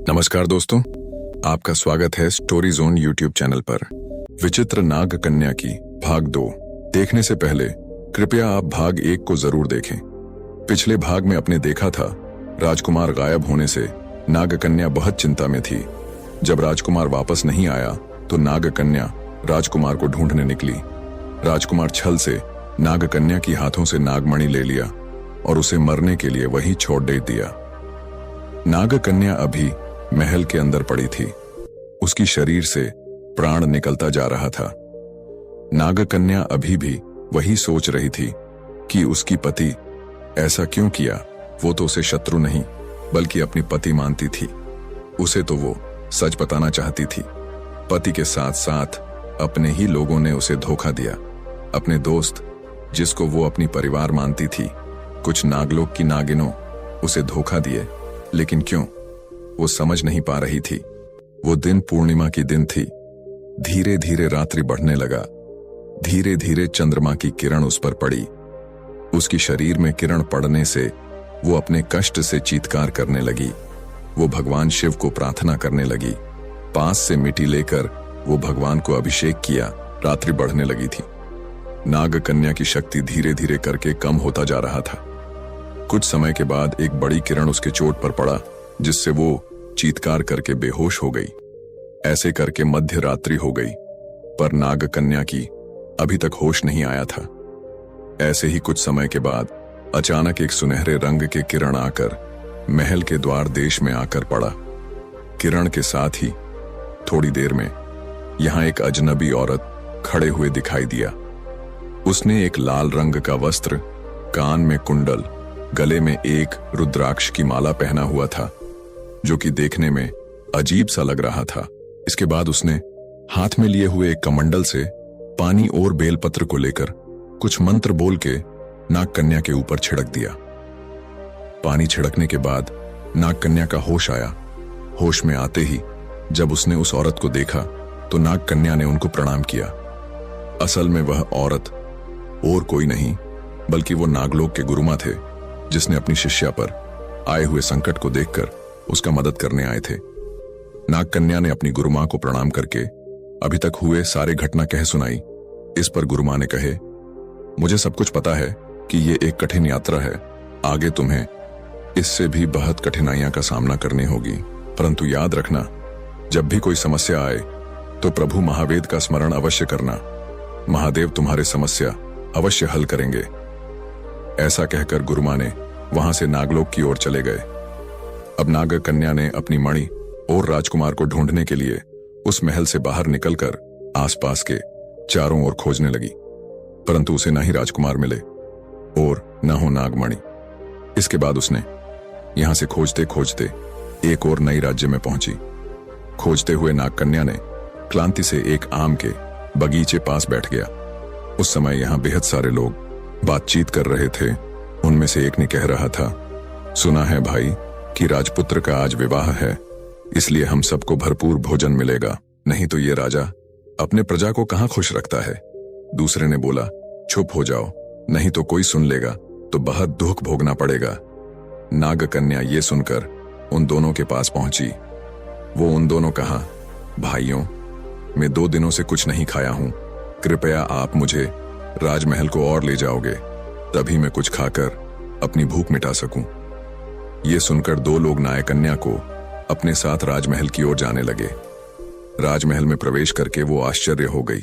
नमस्कार दोस्तों, आपका स्वागत है स्टोरी जोन यूट्यूब चैनल पर। विचित्र नाग कन्या की भाग 2 देखने से पहले कृपया आप भाग 1 को जरूर देखें। पिछले भाग में आपने देखा था राजकुमार गायब होने से नाग कन्या बहुत चिंता में थी। जब राजकुमार वापस नहीं आया तो नाग कन्या राजकुमार को ढूंढने निकली। राजकुमार छल से नाग कन्या की हाथों से नागमणि ले लिया और उसे मरने के लिए वहीं छोड़ दे दिया। नाग कन्या अभी महल के अंदर पड़ी थी। उसकी शरीर से प्राण निकलता जा रहा था। नाग कन्या अभी भी वही सोच रही थी कि उसकी पति ऐसा क्यों किया। वो तो उसे शत्रु नहीं बल्कि अपनी पति मानती थी। उसे तो वो सच बताना चाहती थी। पति के साथ साथ अपने ही लोगों ने उसे धोखा दिया। अपने दोस्त जिसको वो अपनी परिवार मानती थी, कुछ नागलोक की नागिनों उसे धोखा दिए। लेकिन क्यों, वो समझ नहीं पा रही थी। वो दिन पूर्णिमा की दिन थी। धीरे धीरे रात्रि बढ़ने लगा। धीरे धीरे चंद्रमा की किरण उस पर पड़ी। उसकी शरीर में किरण पड़ने से वो अपने कष्ट से चीत्कार करने लगी। वो भगवान शिव को प्रार्थना करने लगी। पास से मिट्टी लेकर वो भगवान को अभिषेक किया। रात्रि बढ़ने लगी थी। नाग कन्या की शक्ति धीरे धीरे करके कम होता जा रहा था। कुछ समय के बाद एक बड़ी किरण उसके चोट पर पड़ा, जिससे वो चीत्कार करके बेहोश हो गई। ऐसे करके मध्य रात्रि हो गई, पर नाग कन्या की अभी तक होश नहीं आया था। ऐसे ही कुछ समय के बाद अचानक एक सुनहरे रंग के किरण आकर महल के द्वार देश में आकर पड़ा। किरण के साथ ही थोड़ी देर में यहां एक अजनबी औरत खड़े हुए दिखाई दिया। उसने एक लाल रंग का वस्त्र, कान में कुंडल, गले में एक रुद्राक्ष की माला पहना हुआ था, जो कि देखने में अजीब सा लग रहा था। इसके बाद उसने हाथ में लिए हुए एक कमंडल से पानी और बेलपत्र को लेकर कुछ मंत्र बोल के नाग कन्या के ऊपर छिड़क दिया। पानी छिड़कने के बाद नाग कन्या का होश आया। होश में आते ही जब उसने उस औरत को देखा तो नाग कन्या ने उनको प्रणाम किया। असल में वह औरत और कोई नहीं बल्कि वो नागलोक के गुरुमा थे, जिसने अपनी शिष्या पर आए हुए संकट को देखकर उसका मदद करने आए थे। नाग कन्या ने अपनी गुरुमा को प्रणाम करके अभी तक हुए सारे घटना कह सुनाई। इस पर गुरुमा ने कहे, मुझे सब कुछ पता है कि ये एक कठिन यात्रा है। आगे तुम्हें इससे भी बहुत कठिनाइयां का सामना करनी होगी, परंतु याद रखना, जब भी कोई समस्या आए तो प्रभु महावेद का स्मरण अवश्य करना। महादेव तुम्हारी समस्या अवश्य हल करेंगे। ऐसा कहकर गुरुमा ने वहां से नागलोक की ओर चले गए। अब नाग कन्या ने अपनी मणि और राजकुमार को ढूंढने के लिए उस महल से बाहर निकलकर आसपास के चारों ओर खोजने लगी, परंतु उसे न ही राजकुमार मिले और न हो नागमणि। इसके बाद उसने यहां से खोजते खोजते एक और नई राज्य में पहुंची। खोजते हुए नाग कन्या ने क्लांति से एक आम के बगीचे पास बैठ गया। उस समय यहां बेहद सारे लोग बातचीत कर रहे थे। उनमें से एक ने कह रहा था, सुना है भाई कि राजपुत्र का आज विवाह है, इसलिए हम सबको भरपूर भोजन मिलेगा, नहीं तो ये राजा अपने प्रजा को कहां खुश रखता है। दूसरे ने बोला, चुप हो जाओ, नहीं तो कोई सुन लेगा तो बहुत दुख भोगना पड़ेगा। नाग कन्या ये सुनकर उन दोनों के पास पहुंची। वो उन दोनों कहा, भाइयों, मैं 2 दिनों से कुछ नहीं खाया हूं। कृपया आप मुझे राजमहल को और ले जाओगे, तभी मैं कुछ खाकर अपनी भूख मिटा सकूं। ये सुनकर 2 लोग नाग कन्या को अपने साथ राजमहल की ओर जाने लगे। राजमहल में प्रवेश करके वो आश्चर्य हो गई,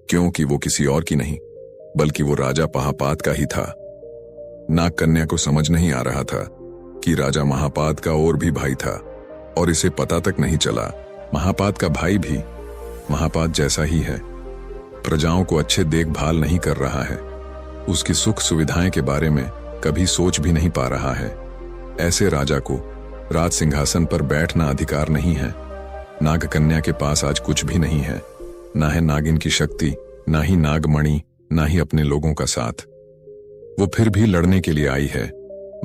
क्योंकि वो किसी और की नहीं बल्कि वो राजा महापात का ही था। नाग कन्या को समझ नहीं आ रहा था कि राजा महापात का और भी भाई था और इसे पता तक नहीं चला। महापात का भाई भी महापात जैसा ही है, प्रजाओं को अच्छे देखभाल नहीं कर रहा है, उसकी सुख सुविधाएं के बारे में कभी सोच भी नहीं पा रहा है। ऐसे राजा को राज सिंहासन पर बैठना अधिकार नहीं है। नाग कन्या के पास आज कुछ भी नहीं है, ना है नागिन की शक्ति, ना ही नागमणि, ना ही अपने लोगों का साथ। वो फिर भी लड़ने के लिए आई है,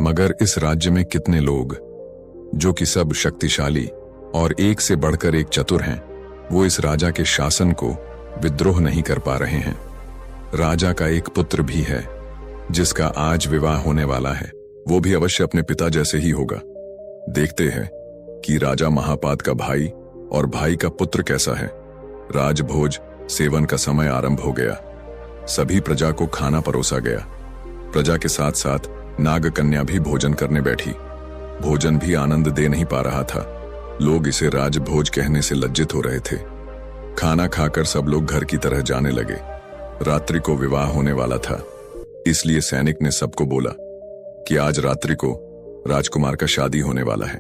मगर इस राज्य में कितने लोग जो कि सब शक्तिशाली और एक से बढ़कर एक चतुर हैं, वो इस राजा के शासन को विद्रोह नहीं कर पा रहे हैं। राजा का एक पुत्र भी है जिसका आज विवाह होने वाला है। वो भी अवश्य अपने पिता जैसे ही होगा। देखते हैं कि राजा महापाद का भाई और भाई का पुत्र कैसा है। राजभोज सेवन का समय आरंभ हो गया। सभी प्रजा को खाना परोसा गया। प्रजा के साथ साथ नागकन्या भी भोजन करने बैठी। भोजन भी आनंद दे नहीं पा रहा था। लोग इसे राजभोज कहने से लज्जित हो रहे थे। खाना खाकर सब लोग घर की तरह जाने लगे। रात्रि को विवाह होने वाला था, इसलिए सैनिक ने सबको बोला कि आज रात्रि को राजकुमार का शादी होने वाला है।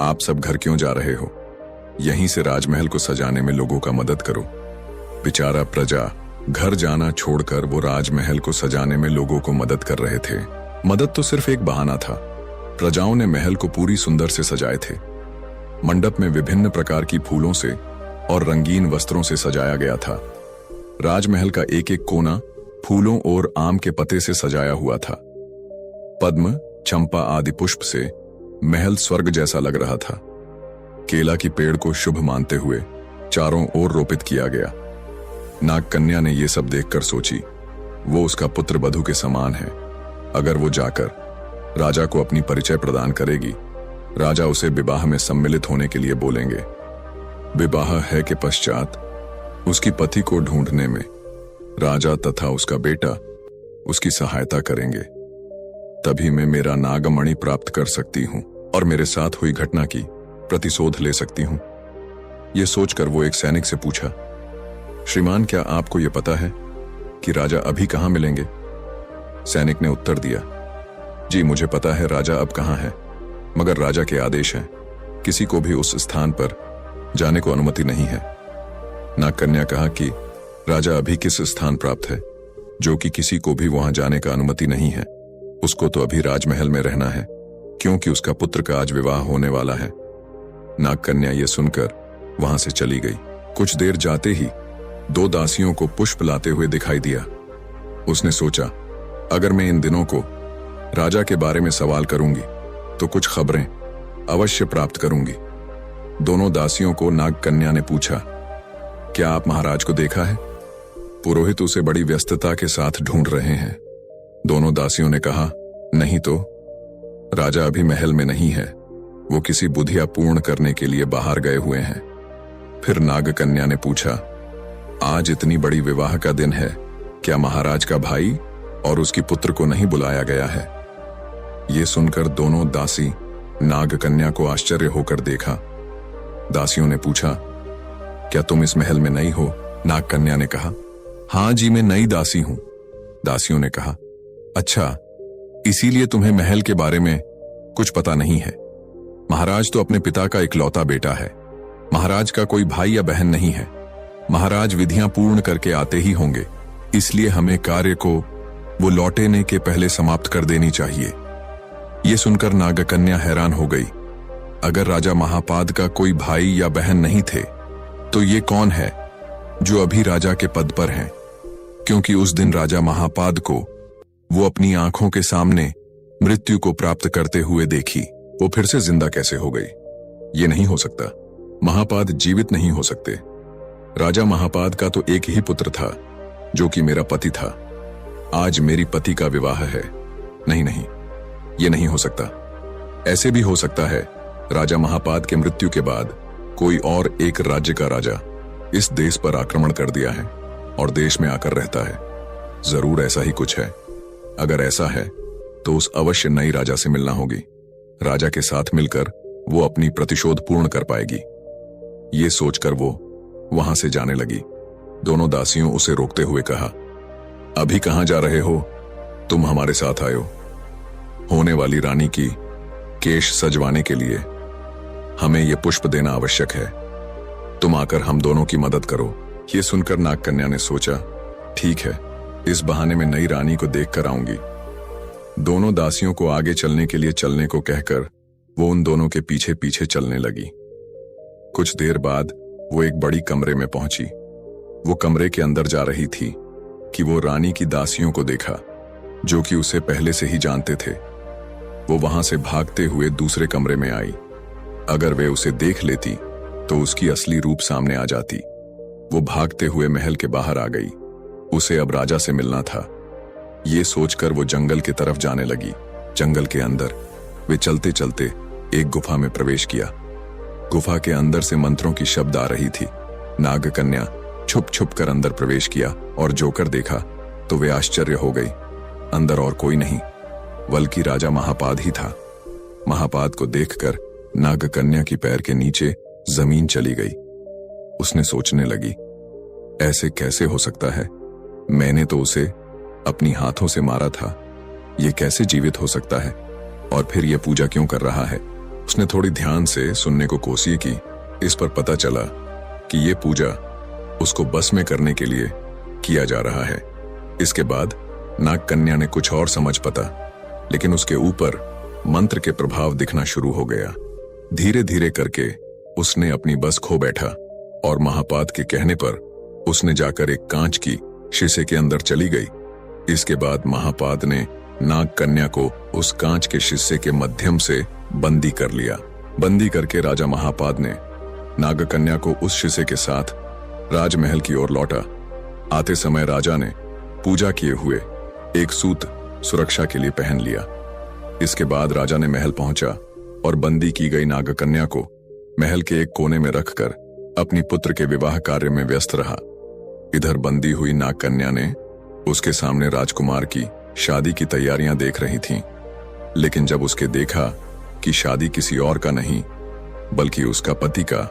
आप सब घर क्यों जा रहे हो? यहीं से राजमहल को सजाने में लोगों का मदद करो। बेचारा प्रजा घर जाना छोड़कर वो राजमहल को सजाने में लोगों को मदद कर रहे थे। मदद तो सिर्फ एक बहाना था। प्रजाओं ने महल को पूरी सुंदर से सजाए थे। मंडप में विभिन्न प्रकार की फूलों से और रंगीन वस्त्रों से सजाया गया था। राजमहल का एक एक कोना फूलों और आम के पत्ते से सजाया हुआ था। पद्म, चंपा आदि पुष्प से महल स्वर्ग जैसा लग रहा था। केला की पेड़ को शुभ मानते हुए चारों ओर रोपित किया गया। नागकन्या ने यह सब देखकर सोची, वो उसका पुत्र वधू के समान है। अगर वो जाकर राजा को अपनी परिचय प्रदान करेगी, राजा उसे विवाह में सम्मिलित होने के लिए बोलेंगे। विवाह है के पश्चात उसकी पति को ढूंढने में राजा तथा उसका बेटा उसकी सहायता करेंगे। तभी मैं मेरा नागमणि प्राप्त कर सकती हूं और मेरे साथ हुई घटना की प्रतिशोध ले सकती हूं। यह सोचकर वो एक सैनिक से पूछा, श्रीमान, क्या आपको यह पता है कि राजा अभी कहां मिलेंगे? सैनिक ने उत्तर दिया, जी मुझे पता है राजा अब कहां है, मगर राजा के आदेश हैं, किसी को भी उस स्थान पर जाने को अनुमति नहीं है। नागकन्या कहा कि राजा अभी किस स्थान प्राप्त है जो कि किसी को भी वहां जाने का अनुमति नहीं है। उसको तो अभी राजमहल में रहना है, क्योंकि उसका पुत्र का आज विवाह होने वाला है। नागकन्या ये सुनकर वहां से चली गई। कुछ देर जाते ही 2 दासियों को पुष्प लाते हुए दिखाई दिया। उसने सोचा, अगर मैं इन दिनों को राजा के बारे में सवाल करूंगी तो कुछ खबरें अवश्य प्राप्त करूंगी। दोनों दासियों को नागकन्या ने पूछा, क्या आप महाराज को देखा है? पुरोहित उसे बड़ी व्यस्तता के साथ ढूंढ रहे हैं। दोनों दासियों ने कहा, नहीं तो राजा अभी महल में नहीं है, वो किसी बुधिया पूर्ण करने के लिए बाहर गए हुए हैं। फिर नागकन्या ने पूछा, आज इतनी बड़ी विवाह का दिन है, क्या महाराज का भाई और उसकी पुत्र को नहीं बुलाया गया है? ये सुनकर दोनों दासी नागकन्या को आश्चर्य होकर देखा। दासियों ने पूछा, क्या तुम इस महल में नई हो? नागकन्या ने कहा, हाँ जी, मैं नई दासी हूं। दासियों ने कहा, अच्छा, इसीलिए तुम्हें महल के बारे में कुछ पता नहीं है। महाराज तो अपने पिता का इकलौता बेटा है। महाराज का कोई भाई या बहन नहीं है। महाराज विधियां पूर्ण करके आते ही होंगे, इसलिए हमें कार्य को वो लौटने के पहले समाप्त कर देनी चाहिए। ये सुनकर नागकन्या हैरान हो गई। अगर राजा महापाद का कोई भाई या बहन नहीं थे तो ये कौन है जो अभी राजा के पद पर हैं? क्योंकि उस दिन राजा महापाद को वो अपनी आंखों के सामने मृत्यु को प्राप्त करते हुए देखी। वो फिर से जिंदा कैसे हो गई? ये नहीं हो सकता। महापाद जीवित नहीं हो सकते। राजा महापाद का तो एक ही पुत्र था जो कि मेरा पति था। आज मेरी पति का विवाह है। नहीं नहीं, ये नहीं हो सकता। ऐसे भी हो सकता है राजा महापाद के मृत्यु के बाद कोई और एक राज्य का राजा इस देश पर आक्रमण कर दिया है और देश में आकर रहता है। जरूर ऐसा ही कुछ है। अगर ऐसा है तो उस अवश्य नई राजा से मिलना होगी। राजा के साथ मिलकर वो अपनी प्रतिशोध पूर्ण कर पाएगी। ये सोचकर वो वहां से जाने लगी। दोनों दासियों उसे रोकते हुए कहा, अभी कहां जा रहे हो? तुम हमारे साथ आयो। होने वाली रानी की केश सजवाने के लिए हमें यह पुष्प देना आवश्यक है। तुम आकर हम दोनों की मदद करो। ये सुनकर नागकन्या ने सोचा, ठीक है, इस बहाने में नई रानी को देखकर आऊंगी। दोनों दासियों को आगे चलने के लिए चलने को कहकर वो उन दोनों के पीछे पीछे चलने लगी। कुछ देर बाद वो एक बड़ी कमरे में पहुंची। वो कमरे के अंदर जा रही थी कि वो रानी की दासियों को देखा जो कि उसे पहले से ही जानते थे। वो वहां से भागते हुए दूसरे कमरे में आई। अगर वे उसे देख लेती तो उसकी असली रूप सामने आ जाती। वो भागते हुए महल के बाहर आ गई। उसे अब राजा से मिलना था। ये सोचकर वो जंगल की तरफ जाने लगी। जंगल के अंदर वे चलते चलते एक गुफा में प्रवेश किया। गुफा के अंदर से मंत्रों की शब्द आ रही थी। नाग कन्या छुप छुप कर अंदर प्रवेश किया और जोकर देखा तो वे आश्चर्य हो गई। अंदर और कोई नहीं बल्कि राजा महापाद ही था। महापाद को देखकर नाग कन्या की पैर के नीचे जमीन चली गई। उसने सोचने लगी, ऐसे कैसे हो सकता है? मैंने तो उसे अपनी हाथों से मारा था, ये कैसे जीवित हो सकता है? और फिर यह पूजा क्यों कर रहा है? उसने थोड़ी ध्यान से सुनने को कोशिश की। इस पर पता चला कि यह पूजा उसको बस में करने के लिए किया जा रहा है। इसके बाद नाग कन्या ने कुछ और समझ पता, लेकिन उसके ऊपर मंत्र के प्रभाव दिखना शुरू हो गया। धीरे धीरे करके उसने अपनी बस खो बैठा और महापाद के कहने पर उसने जाकर एक कांच की शीशे के अंदर चली गई। इसके बाद महापाद ने नाग कन्या को उस कांच के शीशे के माध्यम से बंदी कर लिया। बंदी करके राजा महापाद ने नाग कन्या को उस शीशे के साथ राजमहल की ओर लौटा। आते समय राजा ने पूजा किए हुए एक सूत सुरक्षा के लिए पहन लिया। इसके बाद राजा ने महल पहुंचा और बंदी की गई नाग कन्या को महल के एक कोने में रखकर अपनी पुत्र के विवाह कार्य में व्यस्त रहा। इधर बंदी हुई नाग कन्या ने उसके सामने राजकुमार की शादी की तैयारियां देख रही थीं, लेकिन जब उसके देखा कि शादी किसी और का नहीं बल्कि उसका पति का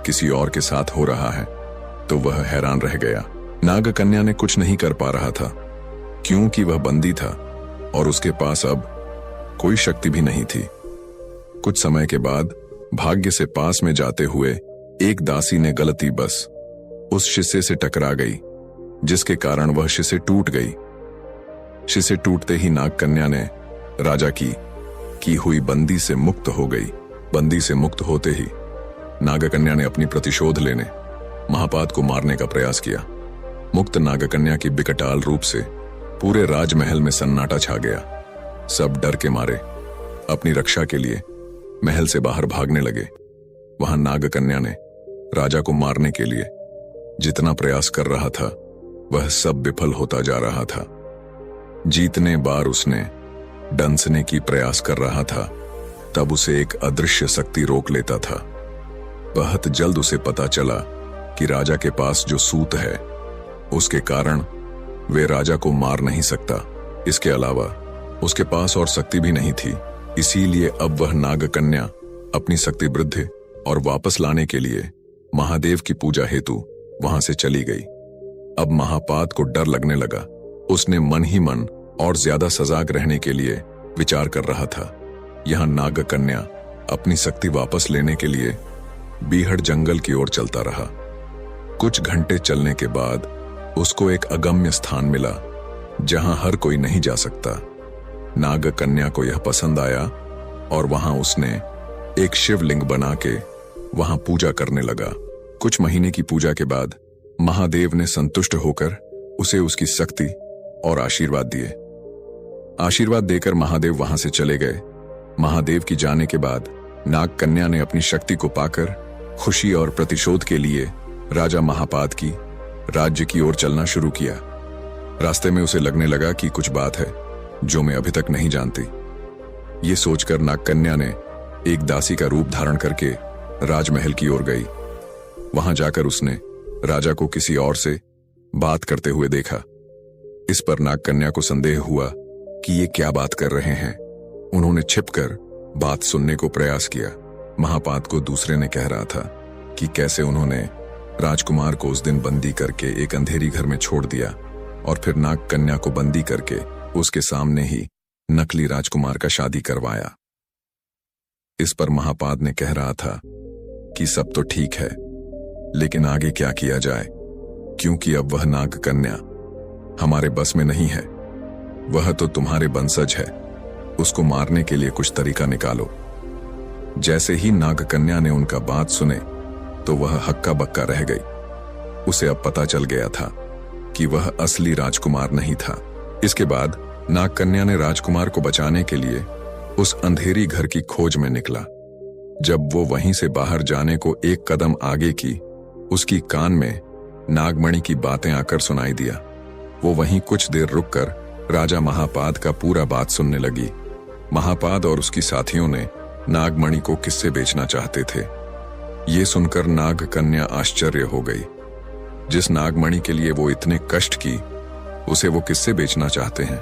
किसी और के साथ हो रहा है, तो वह हैरान रह गया। नाग कन्या ने कुछ नहीं कर पा रहा था, क्योंकि वह बंदी था और उसके पास अब कोई शक्ति भी नहीं थी। कुछ समय के बाद भाग्य से पास में जाते हुए एक दासी ने गलती बस उस शीशे से टकरा गई, जिसके कारण वह शीशे टूट गई। शीशे टूटते ही नाग कन्या ने राजा की हुई बंदी से मुक्त हो गई। बंदी से मुक्त होते ही नाग कन्या ने अपनी प्रतिशोध लेने महापाद को मारने का प्रयास किया। मुक्त नाग कन्या की विकटाल रूप से पूरे राजमहल में सन्नाटा छा गया। सब डर के मारे अपनी रक्षा के लिए महल से बाहर भागने लगे। वहां नाग कन्या ने राजा को मारने के लिए जितना प्रयास कर रहा था वह सब विफल होता जा रहा था। जितने बार उसने डंसने की प्रयास कर रहा था, तब उसे एक अदृश्य शक्ति रोक लेता था। बहुत जल्द उसे पता चला कि राजा के पास जो सूत है उसके कारण वे राजा को मार नहीं सकता। इसके अलावा उसके पास और शक्ति भी नहीं थी। इसीलिए अब वह नाग कन्या अपनी शक्ति वृद्धि और वापस लाने के लिए महादेव की पूजा हेतु वहां से चली गई। अब महापाद को डर लगने लगा। उसने मन ही मन और ज्यादा सजग रहने के लिए विचार कर रहा था। यहां नाग कन्या अपनी शक्ति वापस लेने के लिए बीहड़ जंगल की ओर चलता रहा। कुछ घंटे चलने के बाद उसको एक अगम्य स्थान मिला जहां हर कोई नहीं जा सकता। नाग कन्या को यह पसंद आया और वहां उसने एक शिवलिंग बना के वहां पूजा करने लगा। कुछ महीने की पूजा के बाद महादेव ने संतुष्ट होकर उसे उसकी शक्ति और आशीर्वाद दिए। आशीर्वाद देकर महादेव वहां से चले गए। महादेव की जाने के बाद नाग कन्या ने अपनी शक्ति को पाकर खुशी और प्रतिशोध के लिए राजा महापाद की राज्य की ओर चलना शुरू किया। रास्ते में उसे लगने लगा कि कुछ बात है जो मैं अभी तक नहीं जानती। ये सोचकर नाग कन्या ने एक दासी का रूप धारण करके राजमहल की ओर गई। वहां जाकर उसने राजा को किसी और से बात करते हुए देखा। इस पर नाग कन्या को संदेह हुआ कि ये क्या बात कर रहे हैं। उन्होंने छिपकर बात सुनने को प्रयास किया। महापाद को दूसरे ने कह रहा था कि कैसे उन्होंने राजकुमार को उस दिन बंदी करके एक अंधेरी घर में छोड़ दिया और फिर नाग कन्या को बंदी करके उसके सामने ही नकली राजकुमार का शादी करवाया। इस पर महापाद ने कह रहा था कि सब तो ठीक है, लेकिन आगे क्या किया जाए, क्योंकि अब वह नाग कन्या हमारे बस में नहीं है। वह तो तुम्हारे वंशज है, उसको मारने के लिए कुछ तरीका निकालो। जैसे ही नाग कन्या ने उनका बात सुने तो वह हक्का बक्का रह गई। उसे अब पता चल गया था कि वह असली राजकुमार नहीं था। इसके बाद नाग कन्या ने राजकुमार को बचाने के लिए उस अंधेरी घर की खोज में निकला। जब वो वहीं से बाहर जाने को एक कदम आगे की, उसकी कान में नागमणि की बातें आकर सुनाई दिया। वो वहीं कुछ देर रुककर राजा महापाद का पूरा बात सुनने लगी। महापाद और उसकी साथियों ने नागमणि को किससे बेचना चाहते थे, ये सुनकर नाग कन्या आश्चर्य हो गई। जिस नागमणि के लिए वो इतने कष्ट की, उसे वो किससे बेचना चाहते हैं?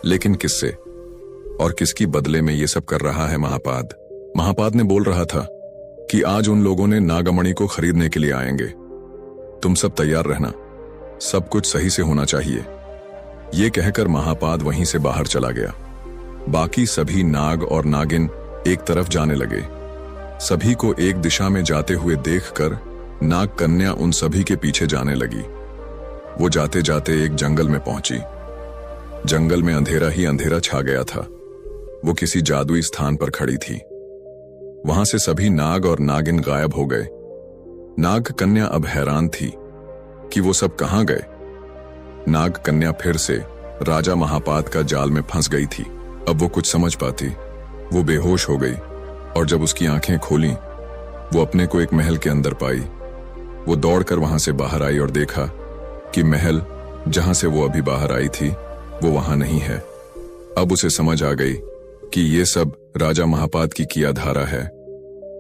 लेकिन किससे और किसकी बदले में ये सब कर रहा है महापाद? महापाद ने बोल रहा था कि आज उन लोगों ने नागमणि को खरीदने के लिए आएंगे। तुम सब तैयार रहना, सब कुछ सही से होना चाहिए। ये कहकर महापाद वहीं से बाहर चला गया। बाकी सभी नाग और नागिन एक तरफ जाने लगे। सभी को एक दिशा में जाते हुए देखकर नाग कन्या उन सभी के पीछे जाने लगी। वो जाते जाते एक जंगल में पहुंची। जंगल में अंधेरा ही अंधेरा छा गया था। वो किसी जादुई स्थान पर खड़ी थी। वहां से सभी नाग और नागिन गायब हो गए। नाग कन्या अब हैरान थी कि वो सब कहां गए। नाग कन्या फिर से राजा महापाद का जाल में फंस गई थी। अब वो कुछ समझ पाती। वो बेहोश हो गई और जब उसकी आंखें खोली, वो अपने को एक महल के अंदर पाई। वो दौड़कर वहां से बाहर आई और देखा कि महल जहां से वो अभी बाहर आई थी वो वहां नहीं है। अब उसे समझ आ गई कि ये सब राजा महापाद की किया धारा है।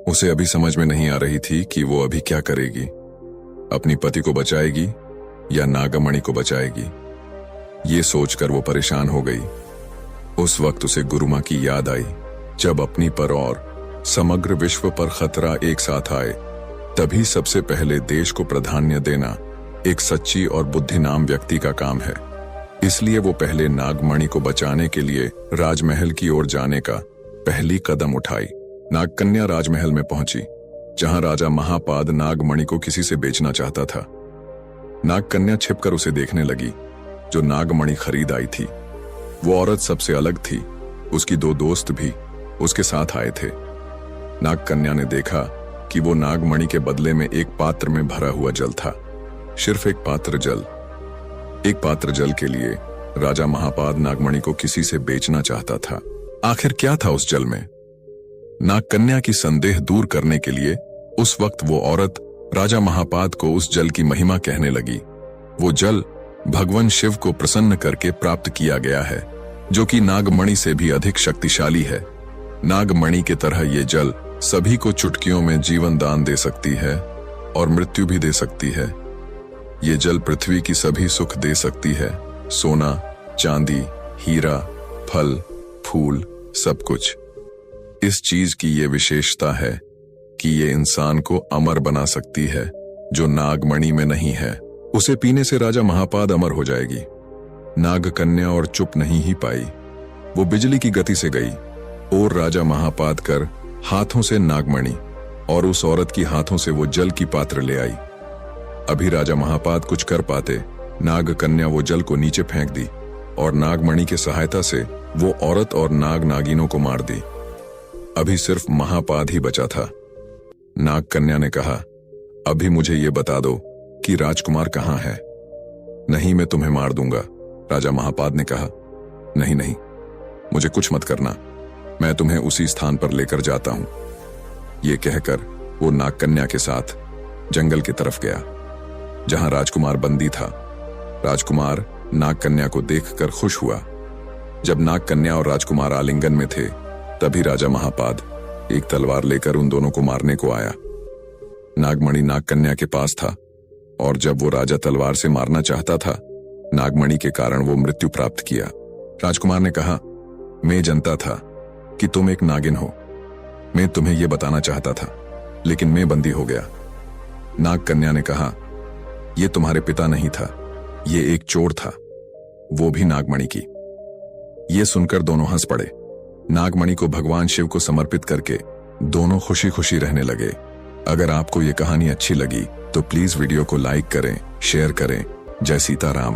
उसे अभी समझ में नहीं आ रही थी कि वो अभी क्या करेगी, अपनी पति को बचाएगी या नागमणि को बचाएगी। ये सोचकर वो परेशान हो गई। उस वक्त उसे गुरु मां की याद आई। जब अपनी पर और समग्र विश्व पर खतरा एक साथ आए, तभी सबसे पहले देश को प्राधान्य देना एक सच्ची और बुद्धिमान व्यक्ति का काम है। इसलिए वो पहले नागमणि को बचाने के लिए राजमहल की ओर जाने का पहली कदम उठाई। नागकन्या राजमहल में पहुंची, जहां राजा महापाद नागमणि को किसी से बेचना चाहता था। नागकन्या छिपकर उसे देखने लगी, जो नागमणि खरीद आई थी। वो औरत सबसे अलग थी। उसकी दो दोस्त भी उसके साथ आए थे। नागकन्या ने देखा कि वो नागमणि के बदले में एक पात्र में भरा हुआ जल था। सिर्फ एक पात्र जल। एक पात्र जल के लिए राजा महापाद नागमणि को किसी से बेचना चाहता था। आखिर क्या था उस जल में? नागकन्या की संदेह दूर करने के लिए उस वक्त वो औरत राजा महापाद को उस जल की महिमा कहने लगी। वो जल भगवान शिव को प्रसन्न करके प्राप्त किया गया है, जो कि नागमणि से भी अधिक शक्तिशाली है। नागमणि की तरह ये जल सभी को चुटकियों में जीवन दान दे सकती है और मृत्यु भी दे सकती है। ये जल पृथ्वी की सभी सुख दे सकती है, सोना, चांदी, हीरा, फल, फूल, सब कुछ। इस चीज की ये विशेषता है कि ये इंसान को अमर बना सकती है, जो नागमणि में नहीं है। उसे पीने से राजा महापाद अमर हो जाएगी। नागकन्या और चुप नहीं ही पाई। वो बिजली की गति से गई और राजा महापाद कर हाथों से नागमणि और उस औरत की हाथों से वो जल की पात्र ले आई। अभी राजा महापाद कुछ कर पाते, नागकन्या वो जल को नीचे फेंक दी और नागमणि की सहायता से वो औरत और नाग नागिनों को मार दी। अभी सिर्फ महापाद ही बचा था। नागकन्या ने कहा, अभी मुझे ये बता दो कि राजकुमार कहाँ है, नहीं मैं तुम्हें मार दूंगा। राजा महापाद ने कहा, नहीं नहीं, मुझे कुछ मत करना, मैं तुम्हें उसी स्थान पर लेकर जाता हूं। ये कहकर वो नागकन्या के साथ जंगल की तरफ गया, जहां राजकुमार बंदी था। राजकुमार नागकन्या को देखकर खुश हुआ। जब नागकन्या और राजकुमार आलिंगन में थे, तभी राजा महापाद एक तलवार लेकर उन दोनों को मारने को आया। नागमणि नागकन्या के पास था और जब वो राजा तलवार से मारना चाहता था, नागमणि के कारण वो मृत्यु प्राप्त किया। राजकुमार ने कहा, मैं जानता था कि तुम एक नागिन हो। मैं तुम्हें यह बताना चाहता था, लेकिन मैं बंदी हो गया। नागकन्या ने कहा, यह तुम्हारे पिता नहीं था, ये एक चोर था, वो भी नागमणि की। ये सुनकर दोनों हंस पड़े। नागमणि को भगवान शिव को समर्पित करके दोनों खुशी खुशी रहने लगे। अगर आपको ये कहानी अच्छी लगी तो प्लीज वीडियो को लाइक करें, शेयर करें। जय सीताराम।